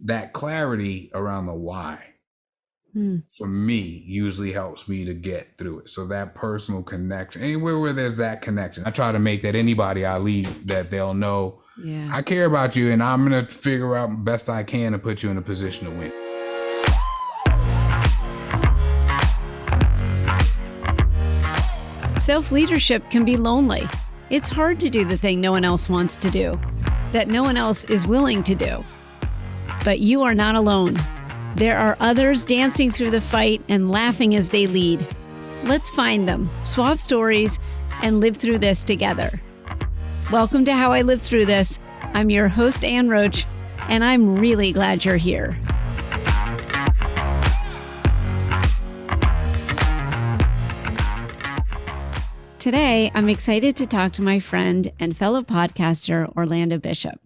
that clarity around the why for me usually helps me to get through it. So that personal connection, anywhere where there's that connection, I try to make that anybody I lead, that they'll know I care about you and I'm going to figure out best I can to put you in a position to win. Self-leadership can be lonely. It's hard to do the thing no one else wants to do, that no one else is willing to do. But you are not alone. There are others dancing through the fight and laughing as they lead. Let's find them, swap stories, and live through this together. Welcome to How I Live Through This. I'm your host, Ann Roach, and I'm really glad you're here. Today, I'm excited to talk to my friend and fellow podcaster, Orlando Bishop.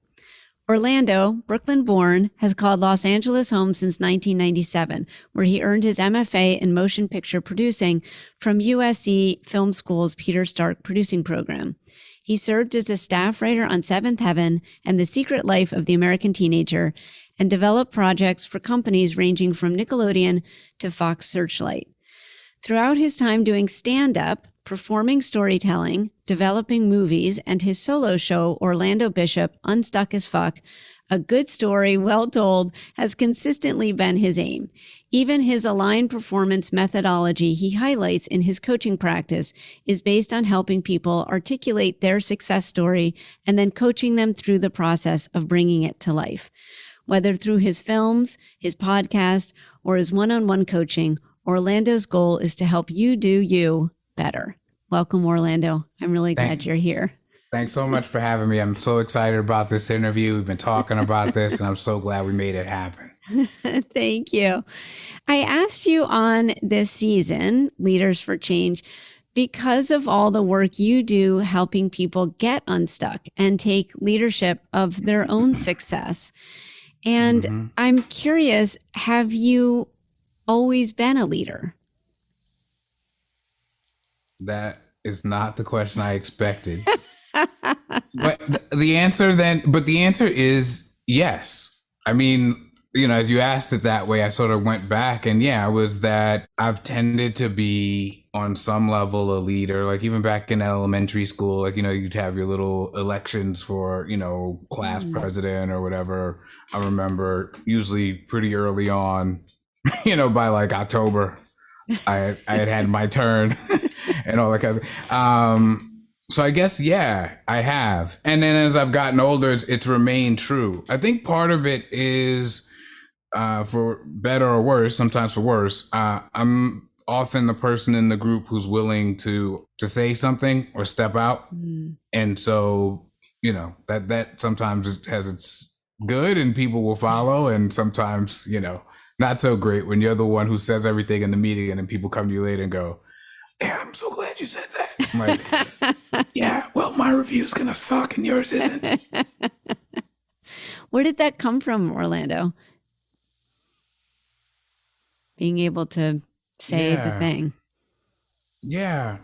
Orlando, Brooklyn-born, has called Los Angeles home since 1997, where he earned his MFA in motion picture producing from USC Film School's Peter Stark producing program. He served as a staff writer on Seventh Heaven and The Secret Life of the American Teenager, and developed projects for companies ranging from Nickelodeon to Fox Searchlight. Throughout his time doing stand-up, performing storytelling, developing movies, and his solo show, Orlando Bishop, Unstuck as Fuck, a good story, well told, has consistently been his aim. Even his aligned performance methodology he highlights in his coaching practice is based on helping people articulate their success story and then coaching them through the process of bringing it to life. Whether through his films, his podcast, or his one-on-one coaching, Orlando's goal is to help you do you better. Welcome, Orlando. I'm really glad you're here. Thanks so much for having me. I'm so excited about this interview. We've been talking about this, and I'm so glad we made it happen. Thank you. I asked you on this season, Leaders for Change, because of all the work you do helping people get unstuck and take leadership of their own success. And I'm curious, have you always been a leader? That is not the question I expected. But the answer is yes. I mean, as you asked it that way, I sort of went back and it was that I've tended to be on some level a leader, like even back in elementary school, like, you'd have your little elections for, class president or whatever. I remember usually pretty early on, by like October, I had my turn and all that kind of stuff. So I guess, I have. And then as I've gotten older, it's remained true. I think part of it is, for better or worse, sometimes for worse, I'm often the person in the group who's willing to say something or step out. And so, that sometimes has its good and people will follow. And sometimes, not so great when you're the one who says everything in the meeting and then people come to you later and go, "Yeah, I'm so glad you said that." I'm like, yeah, well, my review's going to suck and yours isn't. Where did that come from, Orlando? Being able to say the thing. Yeah.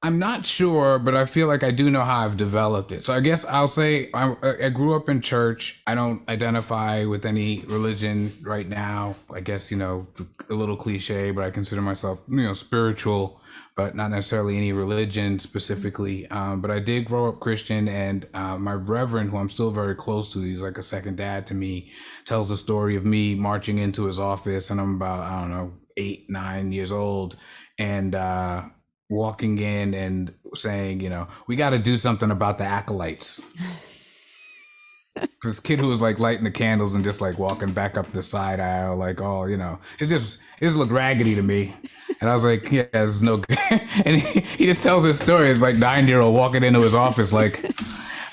I'm not sure, but I feel like I do know how I've developed it. So I guess I'll say I grew up in church. I don't identify with any religion right now. I guess, a little cliche, but I consider myself, spiritual, but not necessarily any religion specifically. But I did grow up Christian, and my reverend, who I'm still very close to, he's like a second dad to me, tells the story of me marching into his office, and I'm about, 8, 9 years old, and walking in and saying, we got to do something about the acolytes. This kid who was like lighting the candles and just like walking back up the side aisle, like, it just looked raggedy to me. And I was like, yeah, it's no good. And he just tells his story. It's like 9-year-old walking into his office like,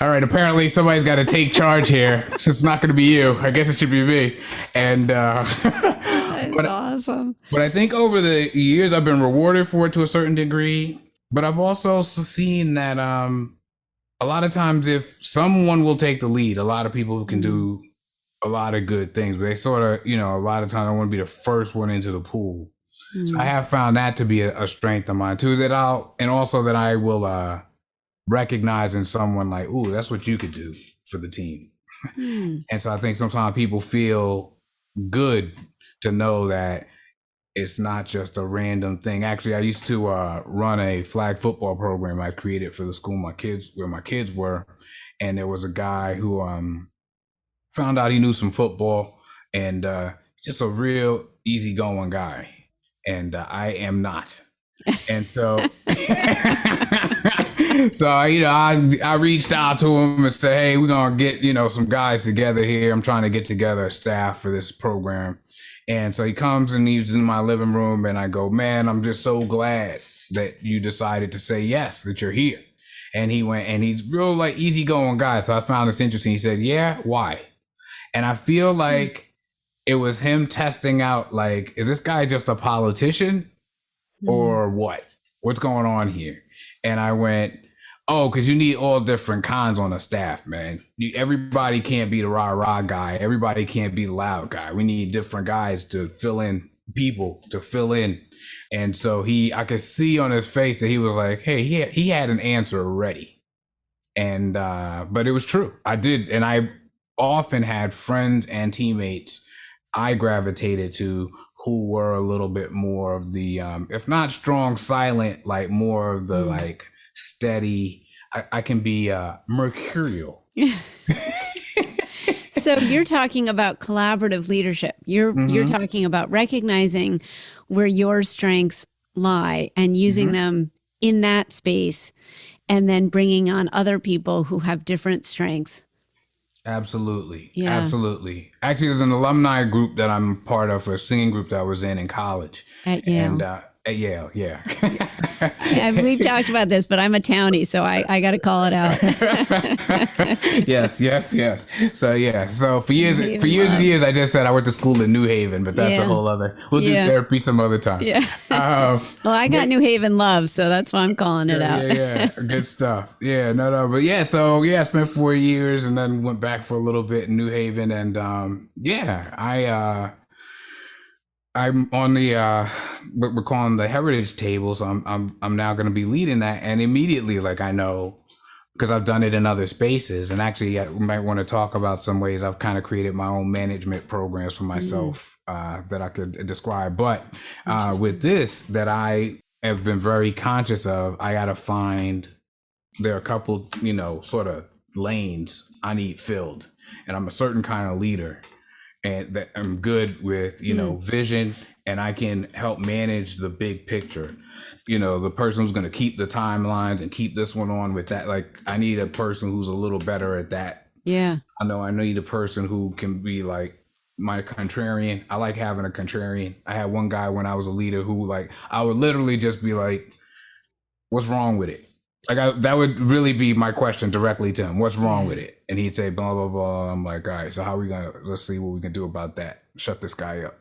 all right, apparently somebody's got to take charge here. It's not going to be you. I guess it should be me. And that's awesome. But I think over the years, I've been rewarded for it to a certain degree. But I've also seen that a lot of times if someone will take the lead, a lot of people can do a lot of good things. But they sort of, a lot of times I want to be the first one into the pool. So I have found that to be a strength of mine too, that I will recognize in someone like, ooh, that's what you could do for the team. And so I think sometimes people feel good to know that it's not just a random thing. Actually, I used to run a flag football program I created for the school where my kids were, and there was a guy who found out he knew some football, and just a real easygoing guy, and I am not. And so, I reached out to him and said, "Hey, we're gonna get some guys together here. I'm trying to get together a staff for this program." And so he comes and he's in my living room, and I go, "Man, I'm just so glad that you decided to say yes, that you're here." And he went, and he's real like easygoing guy. So I found this interesting. He said, "Yeah, why?" And I feel like it was him testing out, like, is this guy just a politician or what? What's going on here? And I went, oh, because you need all different kinds on a staff, man. Everybody can't be the rah-rah guy. Everybody can't be the loud guy. We need different guys to fill in, people to fill in. And so I could see on his face that he was like, hey, he had an answer ready. And, but it was true. I did. And I often had friends and teammates I gravitated to who were a little bit more of the, if not strong, silent, like more of the like steady. I can be mercurial. So you're talking about collaborative leadership. You're talking about recognizing where your strengths lie and using them in that space, and then bringing on other people who have different strengths. Absolutely. Yeah. Absolutely. Actually, there's an alumni group that I'm part of, a singing group that I was in college. At Yale. And at Yale, yeah. We've talked about this, but I'm a townie, so I got to call it out. Yes. So yeah. So for years and years, I just said I went to school in New Haven, but that's a whole other. We'll do therapy some other time. Yeah. Well, I got New Haven love, so that's why I'm calling it out. Yeah. Good stuff. Yeah. No. But yeah. So yeah, I spent 4 years and then went back for a little bit in New Haven, and I'm on the what we're calling the heritage table, so I'm now going to be leading that, and immediately, like, I know because I've done it in other spaces, and actually we might want to talk about some ways I've kind of created my own management programs for myself that I could describe. But with this, that I have been very conscious of, I got to find, there are a couple sort of lanes I need filled, and I'm a certain kind of leader. And that I'm good with, vision, and I can help manage the big picture. The person who's going to keep the timelines and keep this one on with that. Like, I need a person who's a little better at that. Yeah. I need a person who can be like my contrarian. I like having a contrarian. I had one guy when I was a leader who, like, I would literally just be like, what's wrong with it? Like, that would really be my question directly to him. What's wrong with it? And he'd say, blah, blah, blah. I'm like, all right, so how are we let's see what we can do about that. Shut this guy up,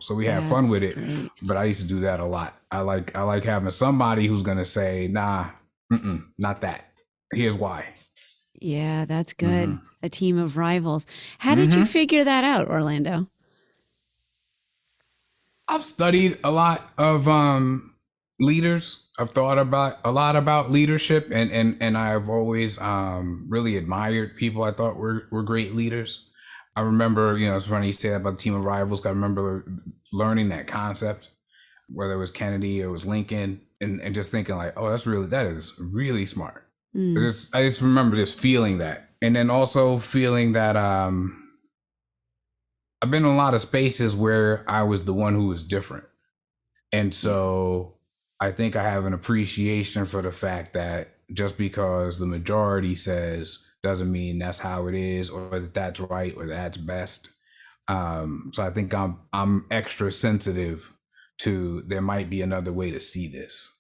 So we had fun with it. Great. But I used to do that a lot. I like having somebody who's going to say, nah, not that. Here's why. Yeah, that's good. A team of rivals. How did you figure that out, Orlando? I've studied a lot of leaders. I've thought a lot about leadership, and I've always really admired people I thought were great leaders. I remember, it's funny you say that about the team of rivals. I remember learning that concept, whether it was Kennedy or it was Lincoln, and just thinking like, oh, that is really smart. I just remember just feeling that, and then also feeling that I've been in a lot of spaces where I was the one who was different, and so I think I have an appreciation for the fact that just because the majority says doesn't mean that's how it is, or that that's right, or that's best. So I think I'm extra sensitive to, there might be another way to see this.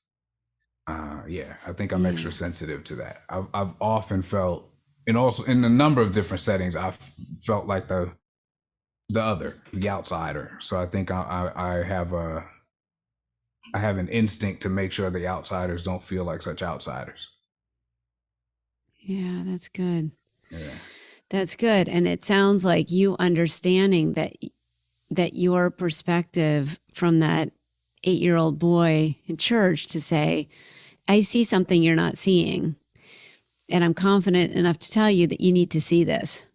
I think I'm extra sensitive to that. I've often felt, and also in a number of different settings, I've felt like the outsider. So I think I have an instinct to make sure the outsiders don't feel like such outsiders. Yeah, that's good. Yeah. That's good. And it sounds like you understanding that your perspective from that 8-year-old boy in church to say, I see something you're not seeing, and I'm confident enough to tell you that you need to see this.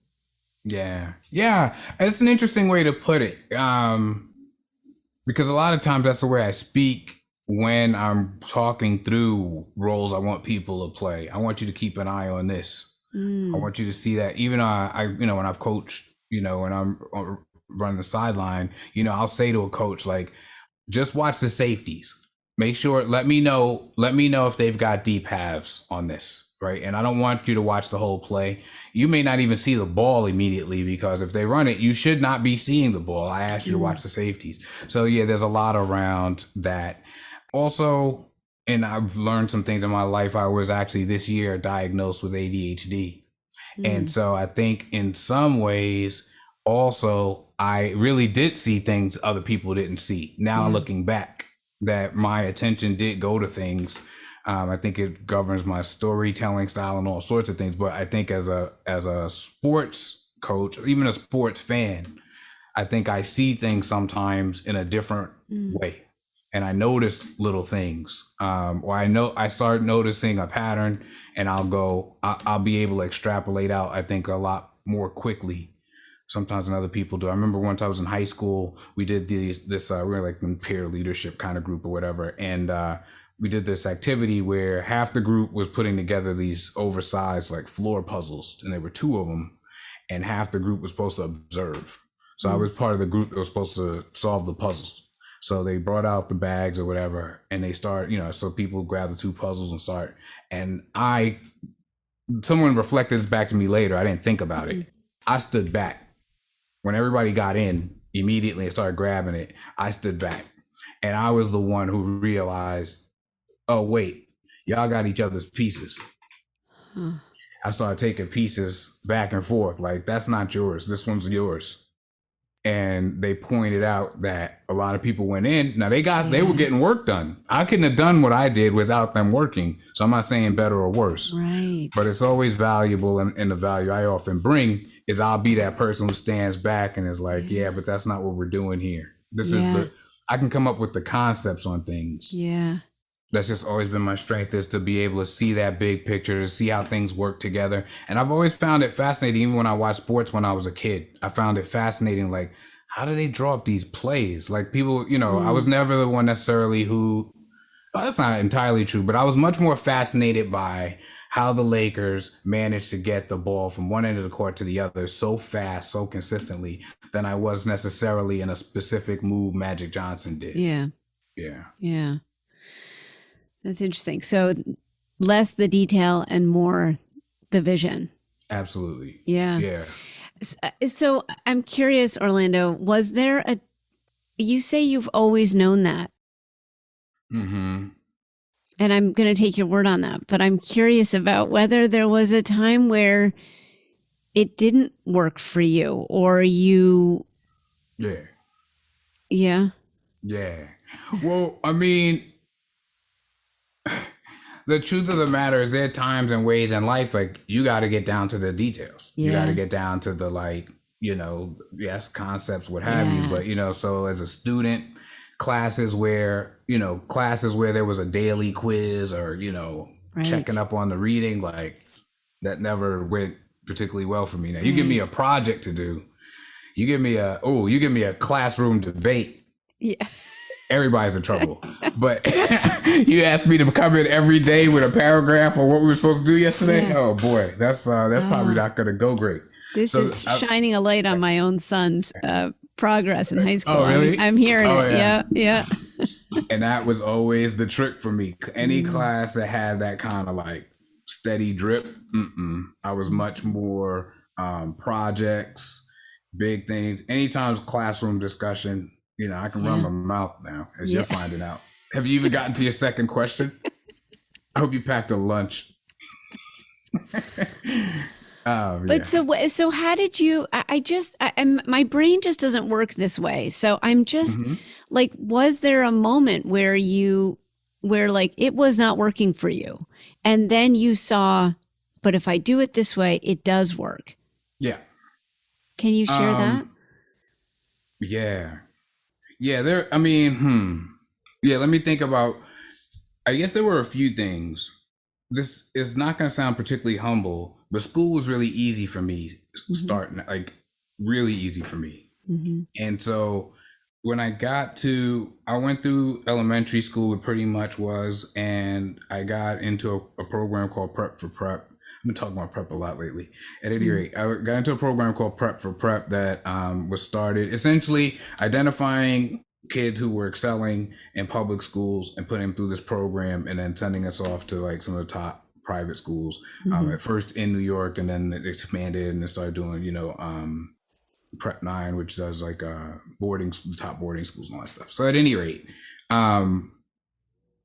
Yeah. Yeah. It's an interesting way to put it. Because a lot of times that's the way I speak when I'm talking through roles I want people to play. I want you to keep an eye on this. I Mm, want you to see that. Even when I've coached, when I'm running the sideline, I'll say to a coach like, just watch the safeties. Make sure, let me know if they've got deep halves on this, right? And I don't want you to watch the whole play. You may not even see the ball immediately because if they run it, you should not be seeing the ball. I asked you to mm, watch the safeties. So yeah, there's a lot around that. Also, and I've learned some things in my life. I was actually this year diagnosed with ADHD. And mm, so I think in some ways, also, I really did see things other people didn't see. Now yeah. looking back, that my attention did go to things. I think it governs my storytelling style and all sorts of things. But I think as a sports coach, even a sports fan, I think I see things sometimes in a different Mm, way. And I notice little things, or I start noticing a pattern, and I'll be able to extrapolate out. I think a lot more quickly sometimes than other people do. I remember once I was in high school, we did we were like in peer leadership kind of group or whatever, and we did this activity where half the group was putting together these oversized like floor puzzles, and there were two of them, and half the group was supposed to observe. So I mm, was part of the group that was supposed to solve the puzzles. So they brought out the bags or whatever, and they start, so people grab the two puzzles and start. And someone reflected this back to me later. I didn't think about it. mm. I stood back when everybody got in immediately and started grabbing it. I stood back, and I was the one who realized, oh wait, y'all got each other's pieces. Huh. I started taking pieces back and forth, like that's not yours. This one's yours. And they pointed out that a lot of people went in. Now they were Yeah. getting work done. I couldn't have done what I did without them working. So I'm not saying better or worse, Right. but it's always valuable. And the value I often bring is I'll be that person who stands back and is like, yeah, Yeah. but that's not what we're doing here. This is Yeah. I can come up with the concepts on things. Yeah. That's just always been my strength, is to be able to see that big picture, to see how things work together. And I've always found it fascinating, even when I watched sports when I was a kid. I found it fascinating, like, how do they draw up these plays? Like people, I was Mm, never the one necessarily who, well, that's not entirely true, but I was much more fascinated by how the Lakers managed to get the ball from one end of the court to the other so fast, so consistently, than I was necessarily in a specific move Magic Johnson did. yeah. Yeah, Yeah. That's interesting. So less the detail and more the vision. absolutely. Yeah. Yeah. So I'm curious, Orlando, was there you say you've always known that, Mm-hmm. and I'm going to take your word on that, but I'm curious about whether there was a time where it didn't work for you or Yeah. yeah. Yeah. Well, I mean, the truth of the matter is there are times and ways in life like you got to get down to the details. You got to Yeah. get down to the yes, concepts, what have you. Yeah. But so as a student, classes where there was a daily quiz or checking Right. up on the reading, like that never went particularly well for me. Now you give me a Right. project to do, you give me a classroom debate, Yeah. everybody's in trouble. But you asked me to come in every day with a paragraph on what we were supposed to do yesterday. Yeah. Oh boy, that's probably not going to go great. This So is shining a light on my own son's progress in high school. Oh, really? I'm hearing Oh, it. yeah. Yeah. and that was always the trick for me. Any Mm. class that had that kind of like steady drip, I was much more projects, big things. Anytime classroom discussion, I can run Yeah. my mouth now, as Yeah. you're finding out. Have you even gotten to your second question? I hope you packed a lunch. Yeah. But so how did you? My brain just doesn't work this way. So I'm just hmm like, was there a moment where like it was not working for you, and then you saw, but if I do it this way, it does work. Yeah. Can you share that? Yeah. Yeah. There. I mean, Yeah. Let me think about. I guess there were a few things. This is not going to sound particularly humble, but school was really easy for me starting, like really easy for me. And so when I went through elementary school, it pretty much was, and I got into a program called Prep for Prep. I've been talking about prep a lot lately. At any rate, I got into a program called Prep for Prep that was started essentially identifying kids who were excelling in public schools and putting them through this program, and then sending us off to like some of the top private schools. At first in New York, and then it expanded and it started doing, Prep 9, which does like top boarding schools and all that stuff. So at any rate, when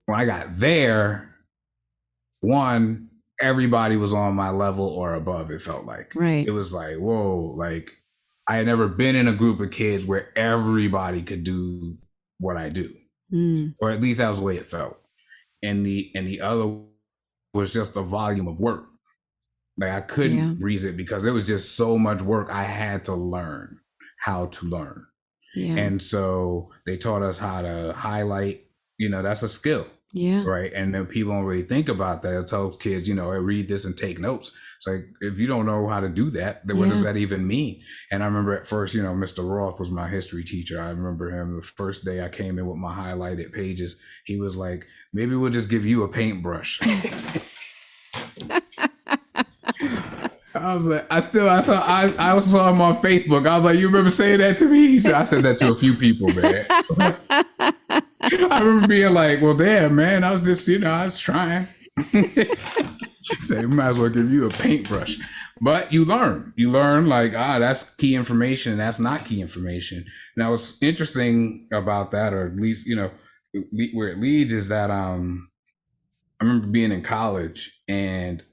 I got there, one, everybody was on my level or above, it felt like. Right. It was like, whoa, like I had never been in a group of kids where everybody could do what I do. Or at least that was the way it felt. And the other was just the volume of work. Like I couldn't breeze it because it was just so much work. I had to learn how to learn. Yeah. And so they taught us how to highlight, that's a skill. Yeah. Right. And then people don't really think about that. They'll tell kids, hey, read this and take notes. It's like, if you don't know how to do that, then what does that even mean? And I remember at first, Mr. Roth was my history teacher. I remember him the first day I came in with my highlighted pages. He was like, maybe we'll just give you a paintbrush. I was like, I saw him on Facebook. I was like, you remember saying that to me? He said, I said that to a few people, man. I remember being like, well, damn, man, I was just, I was trying. So we might as well give you a paintbrush. But you learn like, that's key information. That's not key information. Now, what's interesting about that, or at least, where it leads, is that I remember being in college and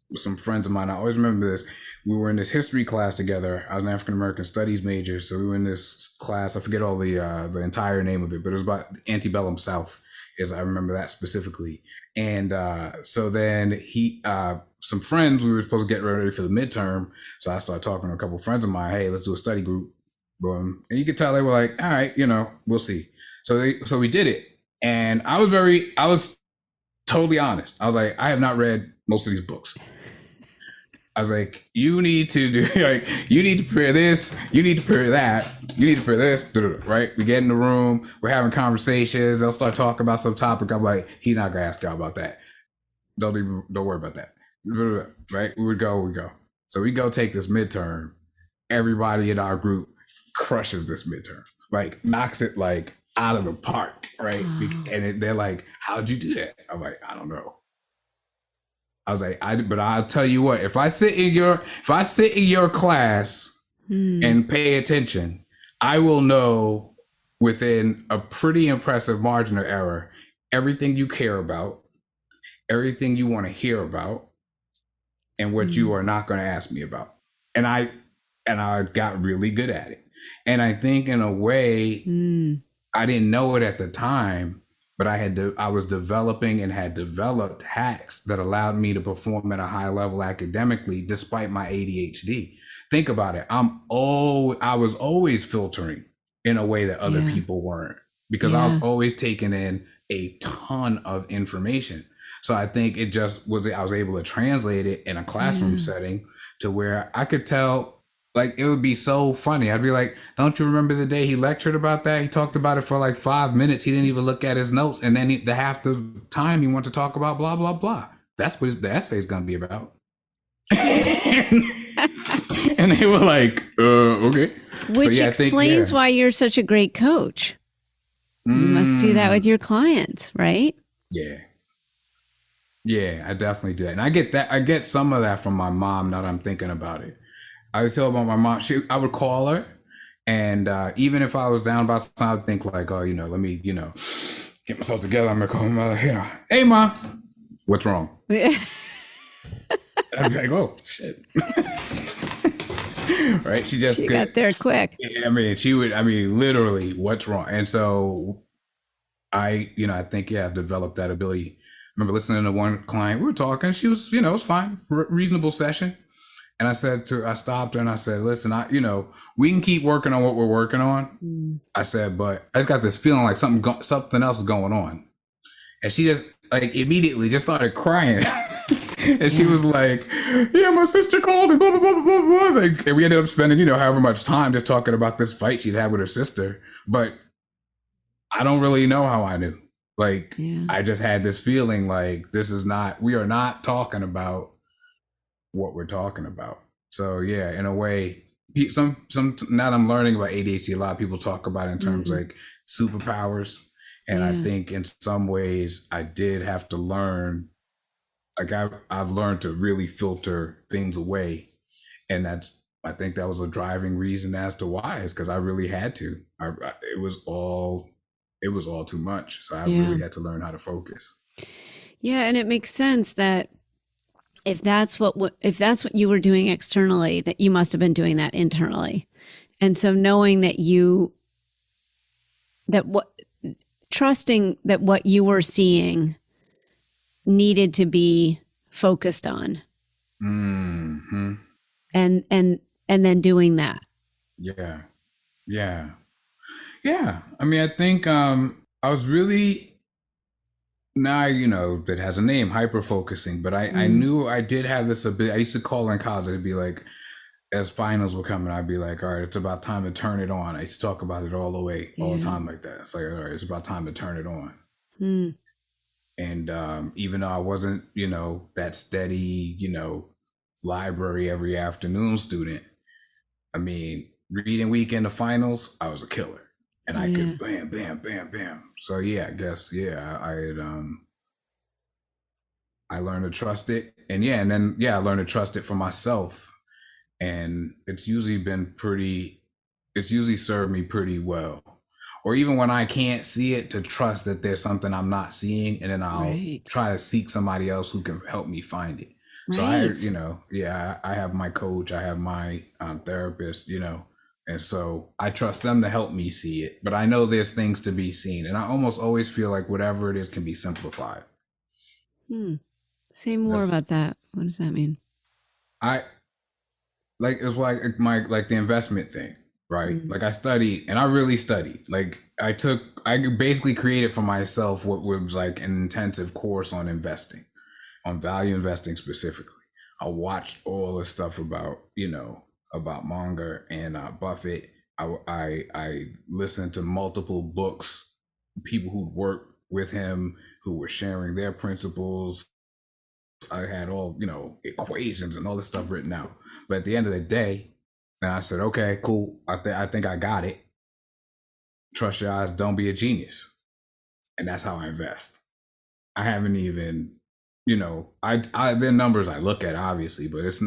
with some friends of mine. I always remember this. We were in this history class together. I was an African-American studies major. So we were in this class. I forget all the entire name of it, but it was about antebellum South. I remember that specifically. And so then some friends, we were supposed to get ready for the midterm. So I started talking to a couple of friends of mine. Hey, let's do a study group. Boom. And you could tell they were like, all right, we'll see. So we did it. And I was totally honest. I was like, I have not read most of these books. I was like, you need to prepare this, you need to prepare that, you need to prepare this, right? We get in the room, we're having conversations, they'll start talking about some topic. I'm like, he's not gonna ask y'all about that. Don't worry about that. Right? We would go. So we go take this midterm. Everybody in our group crushes this midterm, like knocks it like out of the park, right? And they're like, how'd you do that? I'm like, I don't know. I was like, but I'll tell you what, if I sit in your class and pay attention, I will know within a pretty impressive margin of error everything you care about, everything you want to hear about, and what you are not going to ask me about. And I got really good at it. And I think in a way, I didn't know it at the time, but I was developing and had developed hacks that allowed me to perform at a high level academically, despite my ADHD. Think about it. I was always filtering in a way that other people weren't, because I was always taking in a ton of information. So I think it just was, I was able to translate it in a classroom setting to where I could tell. Like, it would be so funny. I'd be like, don't you remember the day he lectured about that? He talked about it for like 5 minutes. He didn't even look at his notes. And then the half the time he wanted to talk about blah, blah, blah. That's what the essay is going to be about. And they were like, okay. Which explains why you're such a great coach. You must do that with your clients, right? Yeah. Yeah, I definitely do that. And I get that. I get some of that from my mom now that I'm thinking about it. I was telling about my mom. I would call her, and even if I was down about something, I'd think like, oh, let me, get myself together. I'm gonna call my mother. Hey, Mom, what's wrong? I'd be like, oh, shit. Right? She got there quick. Yeah, literally, what's wrong? And so I think, I've developed that ability. I remember listening to one client. We were talking. She was, it was fine, reasonable session. And I stopped her and I said, listen, we can keep working on what we're working on. I said, but I just got this feeling like something else is going on. And she just like immediately just started crying. And she was like, yeah, my sister called and blah, blah, blah, blah, blah, blah. Like, and we ended up spending, however much time just talking about this fight she'd had with her sister. But I don't really know how I knew. Like, Yeah. I just had this feeling like we are not talking about what we're talking about. So yeah, in a way, some now that I'm learning about ADHD, a lot of people talk about it in terms like superpowers. And I think in some ways I did have to learn, like I've learned to really filter things away. And I think that was a driving reason as to why, is because I really had to. It was all too much. So I really had to learn how to focus. Yeah, and it makes sense that if that's what you were doing externally, that you must have been doing that internally. And so knowing trusting that what you were seeing needed to be focused on. Mm-hmm. And then doing that. Yeah. Yeah. Yeah. I mean, I think I was really, now that has a name, hyper focusing, but I knew I did have this ability. I used to call in college, I'd be like, as finals were coming, I'd be like, all right, it's about time to turn it on. I used to talk about it all the time like that. It's like, all right, it's about time to turn it on. And even though I wasn't that steady library every afternoon student, I mean, reading weekend of finals, I was a killer. And I could bam, bam, bam, bam. So yeah, I guess, I learned to trust it. And then I learned to trust it for myself. And it's usually served me pretty well. Or even when I can't see it, to trust that there's something I'm not seeing, and then I'll try to seek somebody else who can help me find it. Right. So I have my coach, I have my therapist, and so I trust them to help me see it. But I know there's things to be seen, and I almost always feel like whatever it is can be simplified. Say more about that. What does that mean? It's like the investment thing, right? Like I studied, and I really studied. Like I basically created for myself what was like an intensive course on investing, on value investing specifically. I watched all the stuff about Munger and Buffett. I listened to multiple books, people who'd worked with him who were sharing their principles. I had all equations and all this stuff written out. But at the end of the day, and I said, okay, cool. I think I got it. Trust your eyes. Don't be a genius. And that's how I invest. I haven't even, they're numbers I look at, obviously, but it's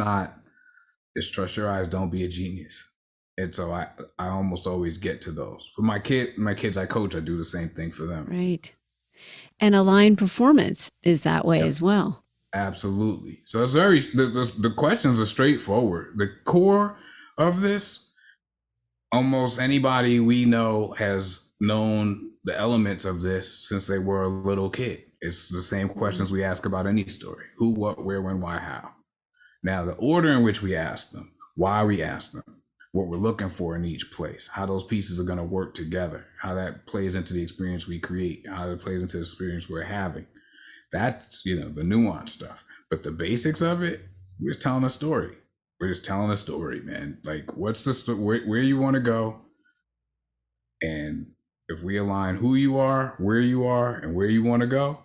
trust your eyes. Don't be a genius. And so I almost always get to those. For my kids I coach, I do the same thing for them. Right. And aligned performance is that way as well. Absolutely. So it's the questions are straightforward. The core of this, almost anybody we know has known the elements of this since they were a little kid. It's the same questions we ask about any story: who, what, where, when, why, how. Now, the order in which we ask them, why we ask them, what we're looking for in each place, how those pieces are going to work together, how that plays into the experience we create, how it plays into the experience we're having. That's, the nuanced stuff. But the basics of it, we're just telling a story. We're just telling a story, man. Like, what's the story, where you want to go? And if we align who you are, where you are, and where you want to go,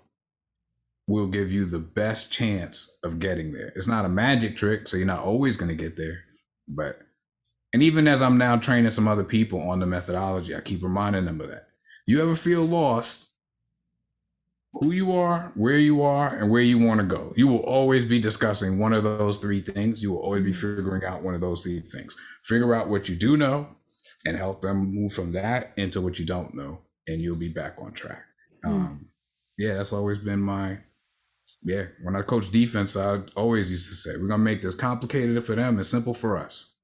we'll give you the best chance of getting there. It's not a magic trick, so you're not always going to get there. And even as I'm now training some other people on the methodology, I keep reminding them of that. You ever feel lost? Who you are, where you are, and where you want to go. You will always be discussing one of those three things. You will always be figuring out one of those three things. Figure out what you do know and help them move from that into what you don't know, and you'll be back on track. That's always been when I coach defense, I always used to say, we're going to make this complicated for them and simple for us.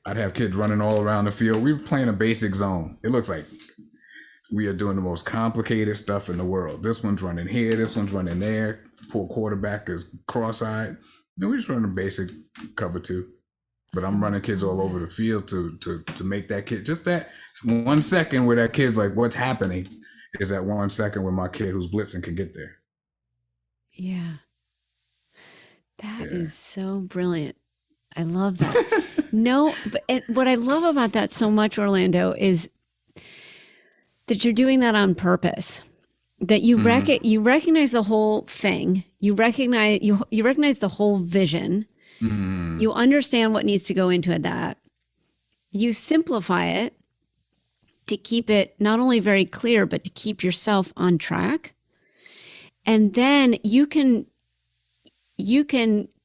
I'd have kids running all around the field. We were playing a basic zone. It looks like we are doing the most complicated stuff in the world. This one's running here, this one's running there. Poor quarterback is cross-eyed. We just run a basic cover two. But I'm running kids all over the field to make that kid, just that 1 second where that kid's like, what's happening, is that 1 second where my kid who's blitzing can get there. Yeah. That Yeah. is so brilliant. I love that. No, but what I love about that so much, Orlando, is that you're doing that on purpose. That you you recognize the whole thing. You recognize the whole vision. Mm-hmm. You understand what needs to go into that. You simplify it to keep it not only very clear, but to keep yourself on track. And then you can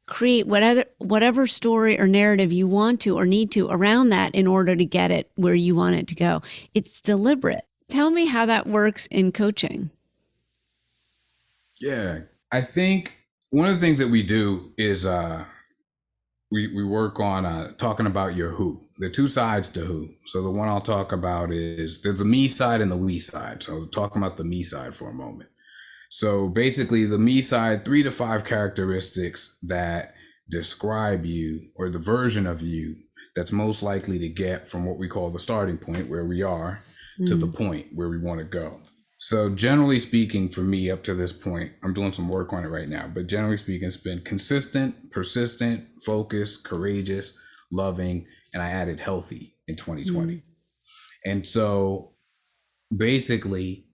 create whatever story or narrative you want to or need to around that in order to get it where you want it to go. It's deliberate. Tell me how that works in coaching. Yeah. I think one of the things that we do is we work on talking about your who. There are two sides to who. So the one I'll talk about is there's the me side and the we side. So talking about the me side for a moment. So basically the me side, 3 to 5 characteristics that describe you or the version of you that's most likely to get from what we call the starting point where we are to the point where we want to go. So generally speaking, for me up to this point, I'm doing some work on it right now, but generally speaking, it's been consistent, persistent, focused, courageous, loving, and I added healthy in 2020. And so basically,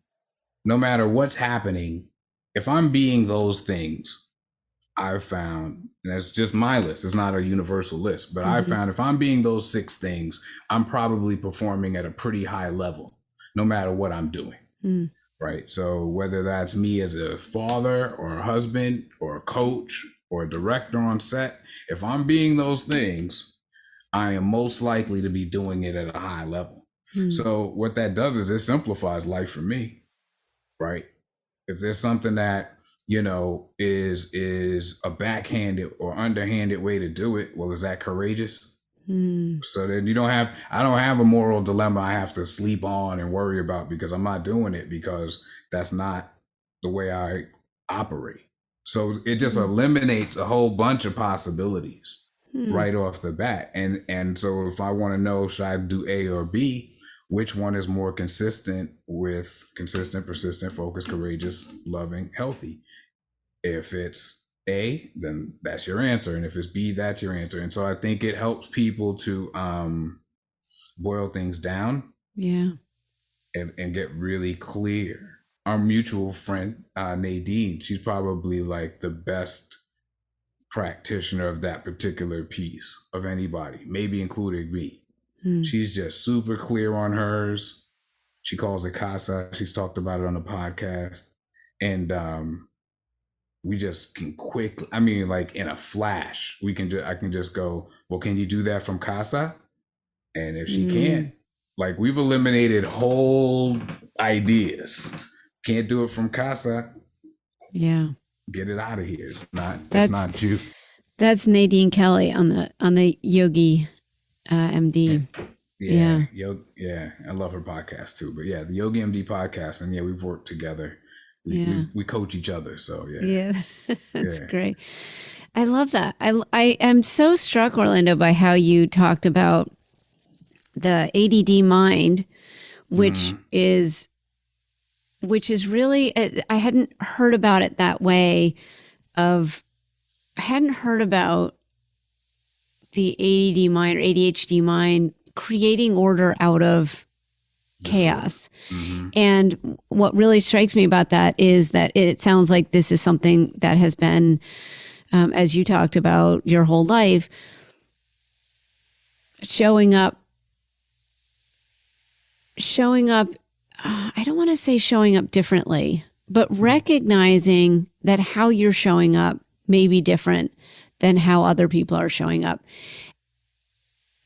no matter what's happening, if I'm being those things, I've found, and that's just my list, it's not a universal list, but I've found if I'm being those 6 things, I'm probably performing at a pretty high level, no matter what I'm doing. Right. So whether that's me as a father or a husband or a coach or a director on set, if I'm being those things, I am most likely to be doing it at a high level. So what that does is it simplifies life for me. Right. If there's something that, is a backhanded or underhanded way to do it, well, is that courageous? So then I don't have a moral dilemma I have to sleep on and worry about because I'm not doing it because that's not the way I operate. So it just eliminates a whole bunch of possibilities right off the bat. And so if I want to know, should I do A or B, which one is more consistent with consistent, persistent, focused, courageous, loving, healthy? If it's A, then that's your answer. And if it's B, that's your answer. And so I think it helps people to boil things down. Yeah. And get really clear. Our mutual friend, Nadine, she's probably like the best practitioner of that particular piece of anybody, maybe including me. She's just super clear on hers. She calls it CASA. She's talked about it on the podcast. And we just can quickly, like in a flash, I can just go, well, can you do that from CASA? And if she can't, like we've eliminated whole ideas. Can't do it from CASA. Yeah. Get it out of here. It's not you. That's Nadine Kelly on the Yogi MD. Yeah. I love her podcast too. But yeah, the Yogi MD podcast. And yeah, we've worked together. We coach each other. So yeah. That's great. I love that. I am so struck, Orlando, by how you talked about the ADD mind, which is really, I hadn't heard about it that way. I hadn't heard about the ADD mind or ADHD mind creating order out of chaos. And what really strikes me about that is that it sounds like this is something that has been, as you talked about your whole life, showing up, I don't want to say showing up differently, but recognizing that how you're showing up may be different than how other people are showing up.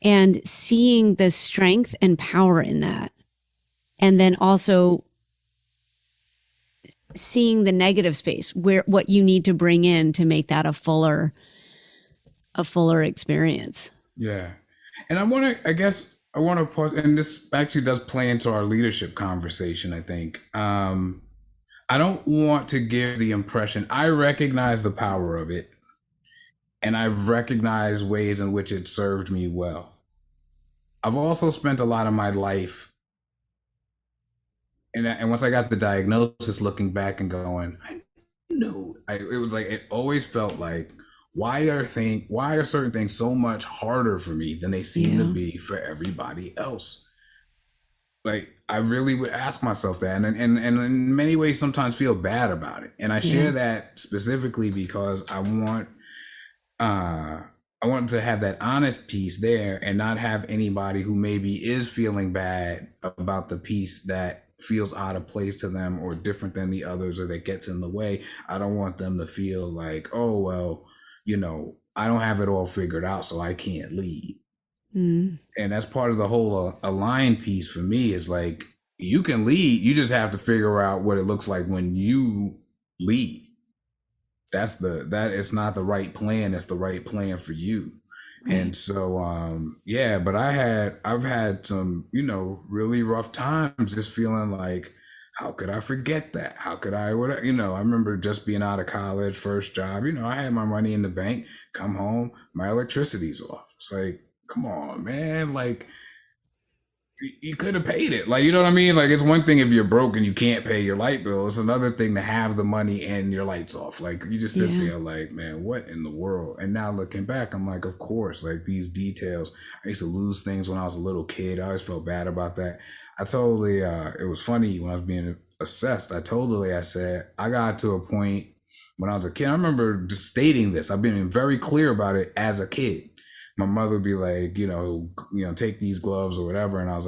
And seeing the strength and power in that. And then also seeing the negative space where what you need to bring in to make that a fuller experience. Yeah. And I want to pause, and this actually does play into our leadership conversation, I think. I don't want to give the impression, I recognize the power of it, and I've recognized ways in which it served me well. I've also spent a lot of my life, and once I got the diagnosis, looking back and going, it was like, it always felt like why are certain things so much harder for me than they seem to Yeah. be for everybody else? Like I really would ask myself that, and in many ways sometimes feel bad about it. And I share Yeah. that specifically because uh I want to have that honest piece there and not have anybody who maybe is feeling bad about the piece that feels out of place to them or different than the others or that gets in the way. I don't want them to feel like, oh well, I don't have it all figured out, so I can't lead. Mm. And that's part of the whole align piece for me is like you can lead, you just have to figure out what it looks like when you lead. That it's not the right plan, it's the right plan for you. Right. And so yeah, but I've had some, really rough times just feeling like how could I forget that? How could I what I remember just being out of college, first job, I had my money in the bank, come home, my electricity's off. It's like, come on, man, like you could have paid it. Like, you know what I mean? Like, it's one thing if you're broke and you can't pay your light bill. It's another thing to have the money and your lights off. Like, you just sit Yeah. there like, man, what in the world? And now looking back, I'm like, of course, like these details. I used to lose things when I was a little kid. I always felt bad about that. I totally, it was funny when I was being assessed. I said, I got to a point when I was a kid. I remember just stating this. I've been very clear about it as a kid. My mother would be like, take these gloves or whatever. And I was like,